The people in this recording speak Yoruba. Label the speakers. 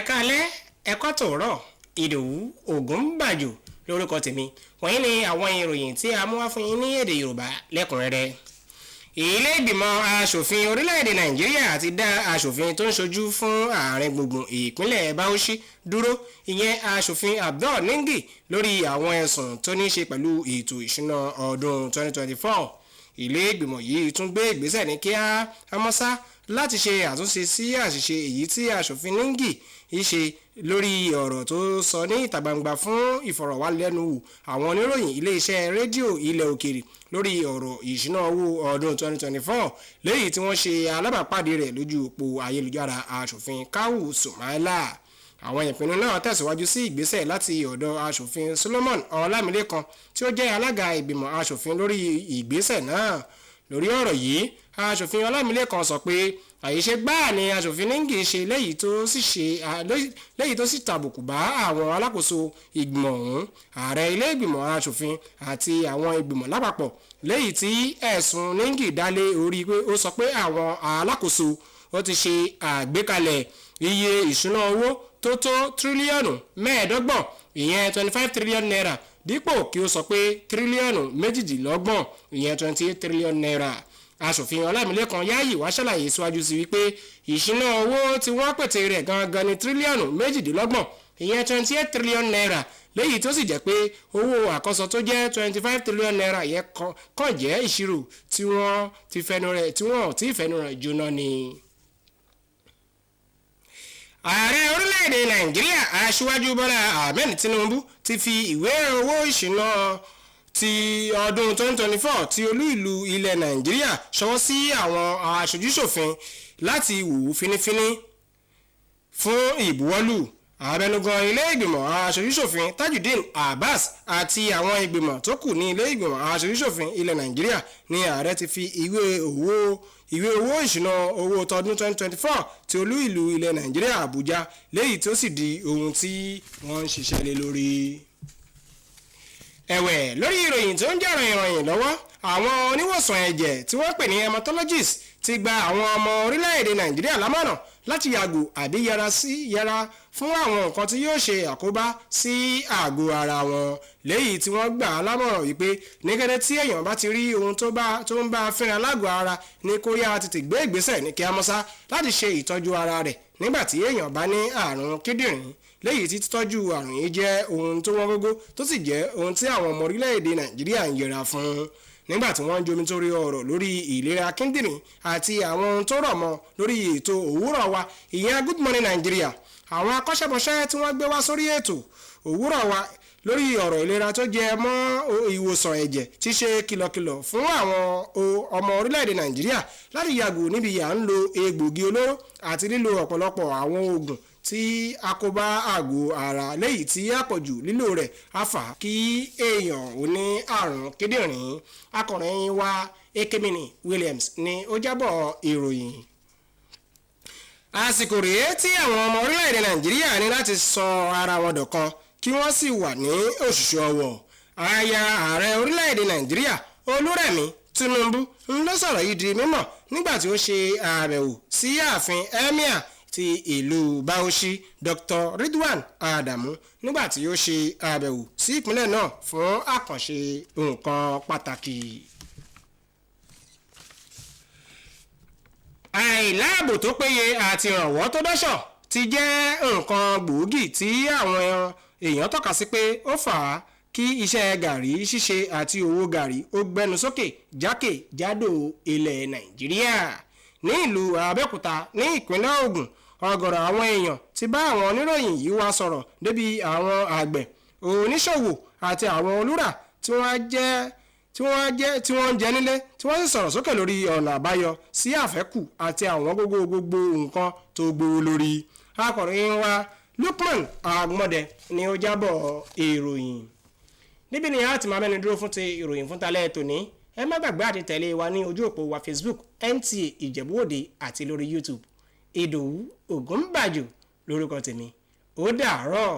Speaker 1: Ẹ̀kálẹ́ ẹ̀kọ́ tòórọ̀ Ìdòwú Ògúnbàjò lórúkọ tèmi. Wọ̀nyí ni àwọn ìròyìn tí a mú wá fún yín ní èdè Yorùbá lẹ́kùnrẹ́rẹ́. Ilé ìgbìmọ̀ aṣòfin orílẹ̀-èdè Nàìjíríà ti dá aṣòfin tó ń ṣojú fún àárín gbùngbùn ìpínlẹ̀ Bauchi dúró, ìyẹn aṣòfin Abdul Ningi, lórí àwọn ẹ̀sùn tó ní ṣe pẹ̀lú ètò ìṣúná ọdún 2024. Ilé ìgbìmọ̀ yìí tún gbé ìgbésẹ̀ ní kíámọ́sá láti ṣe àtúnṣe sí àṣìṣe èyí tí aṣòfin Ningi ṣe lórí ọ̀rọ̀ tó sọ ní ìta gbangba fún ìfọ̀rọ̀wánilẹ́nuwò àwọn oníròyìn iléeṣẹ́ rédíò ilẹ̀ òkèèrè lórí ọ̀rọ̀ ìṣúná owó ọdún 2024 lẹ́yìn tí wọ́n ṣe alábàápàdé rẹ̀ lójú òpó ayélujára aṣòfin Kawu Sumaila. Àwọn ìpinnu náà tẹ̀síwájú sí ìgbésẹ̀ láti ọ̀dọ̀ aṣòfin Solomon Ọlámilékan tí ó jẹ́ alága ìgbìmọ̀ aṣòfin lórí ìgbésẹ̀ náà. Lórí ọ̀rọ̀ yìí, aṣòfin Ọlámilékan sọ pé àyíṣe gbáà ni aṣòfin Ningi ṣe léyìí tó sì tàbùkù bá àwọn alákòóso ìgbìmọ̀ ọ̀hún, ààrẹ ilé ìgbìmọ̀ aṣòfin àti àwọn ìgbìmọ̀ lápapọ̀, léyìí tí ẹ̀sùn Ningi dálé orí pé ó sọ pé àwọn alákòóso ó ti ṣe àgbékalẹ̀ iye ìṣúná owó tó tó tírílíọ̀nù mẹ́ẹ̀ẹ́dọ́gbọ̀n, ìyẹn 25 trillion naira, dípò kí ó sọ pé tírílíọ̀nù méjìdínlọ́gbọ̀n, ìyẹn 28 trillion naira. Aṣòfin Ọlámilékan Yáyì wá ṣàlàyé síwájú sí wípé ìṣúná owó tí wọ́n pète rẹ̀ gangan ní tírílíọ̀nù méjìdínlọ́gbọ̀n, ìyẹn 28 trillion naira, léyìí tó sì jẹ́ pé owó àkọ́sọ tó jẹ́ 25 trillion naira yẹn kàn jẹ́ ìṣirò tí wọ́n ti fẹnu rẹ̀ jóná ni. Ààrẹ orílẹ̀-èdè Nàìjíríà Aṣíwájú Bọ́lá Ahmed Tinubu ti fi ìwé owó ìṣúná ti ọdún 2024 ti olú ìlú ilẹ̀ Nàìjíríà ṣọwọ́ sí àwọn aṣojúṣòfin láti wò fínífíní fún ìbuwọ́lù. Abẹnugan ilé ìgbìmọ̀ aṣojúṣòfin Tajudeen Abbas àti àwọn ìgbìmọ̀ tó kù ní ilé ìgbìmọ̀ aṣojúṣòfin ilẹ̀ Nàìjíríà ní ààrẹ ti fi ìwé owó ìṣúná owó tọdún 2024 ti olú ìlú ilẹ̀ Nàìjíríà Àbújá, léyìí tó sì di ohun tí wọ́n ń ṣiṣẹ́ lé lórí. Ẹ̀wẹ̀, lórí ìròyìn tó ń jẹ́ ìròyìn lọ́wọ́, àwọn oníwòsàn ẹ̀jẹ̀ tí wọ́n pè ní hematologist ti gba àwọn ọmọ orílẹ̀-èdè Nàìjíríà lámọ̀ràn láti yàgò àbí yẹra fún àwọn nǹkan tí yóò ṣe àkóbá sí àgọ́ ara wọn, léyìí tí wọ́n gbà á lámọ̀ràn wípé ní kété tí èèyàn bá ti rí ohun tó ń bá fínra lágọ̀ọ́ ara ní kó yá tètè gbé ìgbésẹ̀ ní kíámọ́sá láti ṣe ìtọ́jú ara rẹ̀ nígbà tí èèyàn bá ní àrùn kíndìnrín, léyìí tí títọ́jú àrùn yìí jẹ́ ohun tó wọ́n gógó tó sì jẹ́ ohun tí àwọn ọmọ orílẹ̀-èdè Nàìjíríà ń yẹra fún. Nígbà tí wọ́n ń jomi torí ọ̀rọ̀ lórí ìlera kíndìnrín àti àwọn ohun tó rọ̀ mọ́ lórí ètò òwúrọ̀ wa, ìyẹn Good Morning Nigeria, àwọn akọ́ṣẹ́mọṣẹ́ tí wọ́n gbé wá sórí ètò òwúrọ̀ wa lórí ọ̀rọ̀ ìlera tó jẹ mọ́ ìwòsàn ẹ̀jẹ̀ ti ṣe kìlọ̀kìlọ̀ fún àwọn ọmọ orílẹ̀-èdè Nàìjíríà láti yàgò níbi à ń lo egbògi olóró àti lílo ọ̀pọ̀lọpọ̀ àwọn oògùn tí a kó bá àgọ́ ara, léyìí tí àpọ̀jù lílò rẹ̀ á fà kí èèyàn ò ní àrùn kíndìnrín. Akọ̀ròyìn wa Ekemini Williams ni ó jábọ̀ ìròyìn. Àsìkò rèé tí àwọn ọmọ orílẹ̀-èdè Nàìjíríà ní láti sọ ara wọn dọ̀kan kí wọ́n sì wà ní òṣùṣù ọwọ̀. Aya ààrẹ orílẹ̀-èdè Nàìjíríà Olúrẹ̀mí Tinubu ń lọ sọ̀rọ̀ yìí di mímọ̀ nígbà tí ó ṣe àbẹ̀wò sí ààfin Emir ti ìlú Bauchi Dr. Ridwan Adamu nígbà tí ó ṣe àbẹ̀wò sí ìpínlẹ̀ náà fún àkànṣe nǹkan pàtàkì. Àìláàbò tó péye àti ìrànwọ́ tó dọ́ṣọ̀ ti jẹ́ nǹkan gbòógì tí àwọn èèyàn tọ́ka sí pé ó fà á kí iṣẹ́ gàrí ṣíṣe àti òwò gàrí ó gbẹnu sókè jákèjádò ilẹ̀ Nàìjíríà. Ní ìlú Abẹ́òkúta ní ìpínlẹ̀ Ògùn, ọ̀gọ̀rọ̀ àwọn èèyàn ti bá àwọn oníròyìn yìí wá sọ̀rọ̀ débi àwọn àgbẹ̀, oníṣòwò àti àwọn olùrà tí wọ́n ń jẹ nílé, tí wọ́n sì sọ̀rọ̀ sókè lórí ọ̀nà àbáyọ sí àfẹ́kù àti àwọn gbogbo nǹkan tó gbówó lórí. Akọ̀ròyìn wa Lukman Agbọ́dẹ ni ó jábọ̀ ìròyìn. Níbi ni a ti máa mẹ́nu dúró fún ti ìròyìn fún talẹ́ tòní. Ẹ má gbàgbé àti tẹ̀lé wa ní ojú òpó wa Facebook NTA Ijebu ode àti lórí YouTube. Ìdòwú Ògúnbàjò lórúkọ tèmi. Ó dàárọ̀.